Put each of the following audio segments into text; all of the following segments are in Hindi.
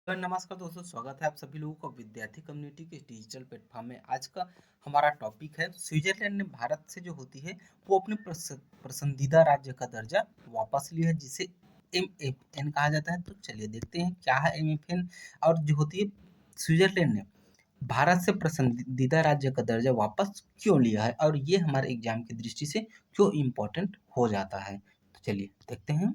नमस्कार दोस्तों, स्वागत है आप सभी लोगों का विद्यार्थी कम्युनिटी के डिजिटल प्लेटफॉर्म में। आज का हमारा टॉपिक है स्विट्जरलैंड ने भारत से जो होती है वो अपने पसंदीदा राज्य का दर्जा वापस लिया है, जिसे MFN कहा जाता है। तो चलिए देखते हैं क्या है MFN। और जो होती है स्विट्जरलैंड ने भारत से पसंदीदा राज्य का दर्जा वापस क्यों लिया है और ये हमारे एग्जाम की दृष्टि से क्यों इम्पोर्टेंट हो जाता है। तो चलिए देखते हैं।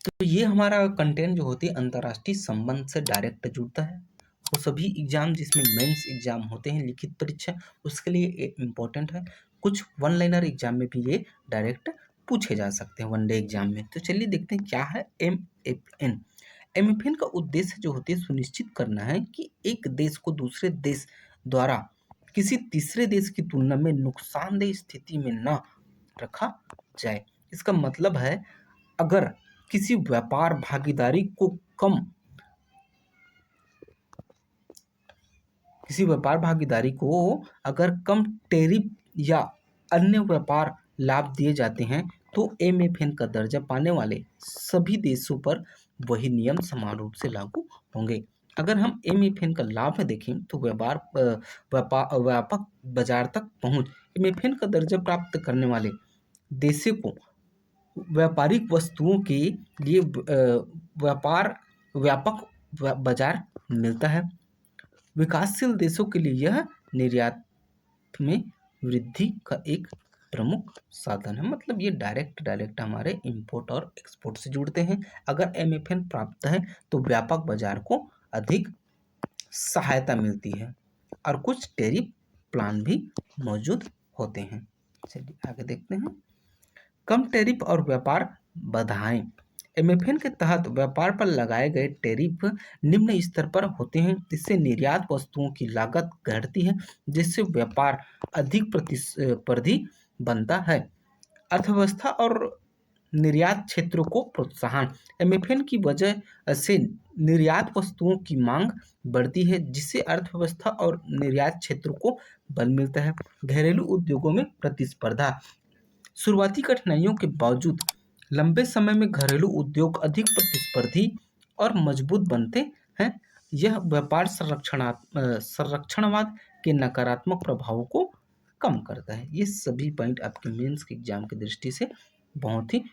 तो ये हमारा कंटेंट जो होती है अंतर्राष्ट्रीय संबंध से डायरेक्ट जुड़ता है। वो सभी एग्जाम जिसमें मेंस एग्जाम होते हैं, लिखित परीक्षा, उसके लिए ये इम्पोर्टेंट है। कुछ वन लाइनर एग्जाम में भी ये डायरेक्ट पूछे जा सकते हैं वनडे एग्जाम में। तो चलिए देखते हैं क्या है MFN। MFN का उद्देश्य जो होती है सुनिश्चित करना है कि एक देश को दूसरे देश द्वारा किसी तीसरे देश की तुलना में नुकसानदेह स्थिति में न रखा जाए। इसका मतलब है अगर किसी व्यापार भागीदारी को अगर कम टैरिफ या अन्य व्यापार लाभ दिए जाते हैं तो MFN का दर्जा पाने वाले सभी देशों पर वही नियम समान रूप से लागू होंगे। अगर हम MFN का लाभ देखें तो व्यापक बाजार तक पहुंच। MFN का दर्जा प्राप्त करने वाले देशों को व्यापारिक वस्तुओं के लिए व्यापक बाजार मिलता है। विकासशील देशों के लिए यह निर्यात में वृद्धि का एक प्रमुख साधन है। मतलब ये डायरेक्ट हमारे इंपोर्ट और एक्सपोर्ट से जुड़ते हैं। अगर MFN प्राप्त है तो व्यापक बाजार को अधिक सहायता मिलती है और कुछ टैरिफ प्लान भी मौजूद होते हैं। चलिए आगे देखते हैं। कम टैरिफ और व्यापार बाधाएं। MFN के तहत व्यापार पर लगाए गए टैरिफ निम्न स्तर पर होते हैं। इससे निर्यात वस्तुओं की लागत घटती है, जिससे व्यापार अधिक प्रतिस्पर्धी बनता है। अर्थव्यवस्था और निर्यात क्षेत्रों को प्रोत्साहन। MFN की वजह से निर्यात वस्तुओं की मांग बढ़ती है, जिससे अर्थव्यवस्था और निर्यात क्षेत्रों को बल मिलता है। घरेलू उद्योगों में प्रतिस्पर्धा। शुरुआती कठिनाइयों के बावजूद लंबे समय में घरेलू उद्योग अधिक प्रतिस्पर्धी और मजबूत बनते हैं। यह व्यापार संरक्षणवाद के नकारात्मक प्रभावों को कम करता है। ये सभी पॉइंट आपके मेंस के एग्जाम की दृष्टि से बहुत ही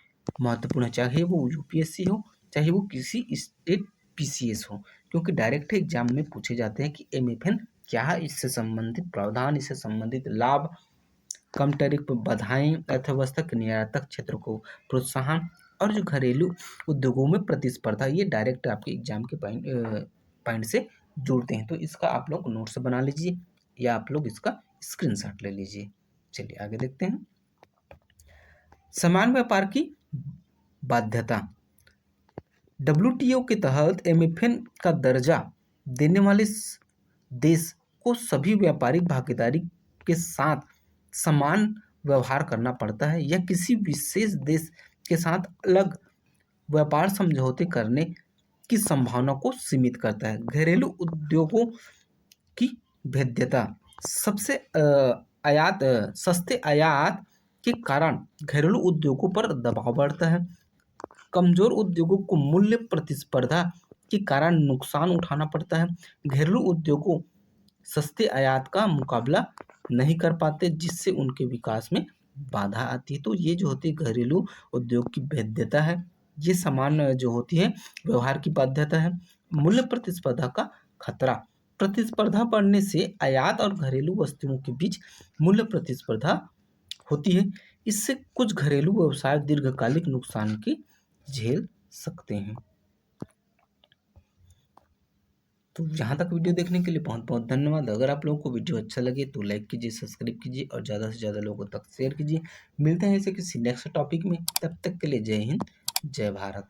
महत्वपूर्ण है, चाहे वो UPSC हो, चाहे वो किसी स्टेट PCS हो, क्योंकि डायरेक्ट एग्जाम में पूछे जाते हैं कि MFN क्या है, इससे संबंधित प्रावधान, इससे संबंधित लाभ, कम टैरिफ पर बाधाएं, अर्थव्यवस्था के निर्यातक क्षेत्र को प्रोत्साहन और जो घरेलू उद्योगों में प्रतिस्पर्धा, ये डायरेक्ट आपके एग्जाम के पॉइंट से जुड़ते हैं। तो इसका आप लोग नोट्स बना लीजिए या आप लोग इसका स्क्रीनशॉट ले लीजिए। चलिए आगे देखते हैं। समान व्यापार की बाध्यता। WTO के तहत MFN का दर्जा देने वाले देश को सभी व्यापारिक भागीदारी के साथ समान व्यवहार करना पड़ता है। यह किसी विशेष देश के साथ अलग व्यापार समझौते करने की संभावना को सीमित करता है। घरेलू उद्योगों की भेद्यता। सस्ते आयात के कारण घरेलू उद्योगों पर दबाव बढ़ता है। कमजोर उद्योगों को मूल्य प्रतिस्पर्धा के कारण नुकसान उठाना पड़ता है। घरेलू उद्योगों सस्ते आयात का मुकाबला नहीं कर पाते, जिससे उनके विकास में बाधा आती है। तो ये जो होती है घरेलू उद्योग की भेद्यता है। ये समान जो होती है व्यवहार की बाध्यता है। मूल्य प्रतिस्पर्धा का खतरा। प्रतिस्पर्धा बढ़ने से आयात और घरेलू वस्तुओं के बीच मूल्य प्रतिस्पर्धा होती है। इससे कुछ घरेलू व्यवसाय दीर्घकालिक नुकसान की झेल सकते हैं। तो यहाँ तक वीडियो देखने के लिए बहुत बहुत धन्यवाद। अगर आप लोगों को वीडियो अच्छा लगे तो लाइक कीजिए, सब्सक्राइब कीजिए और ज़्यादा से ज़्यादा लोगों तक शेयर कीजिए। मिलते हैं ऐसे किसी नेक्स्ट टॉपिक में, तब तक के लिए जय हिंद, जय भारत।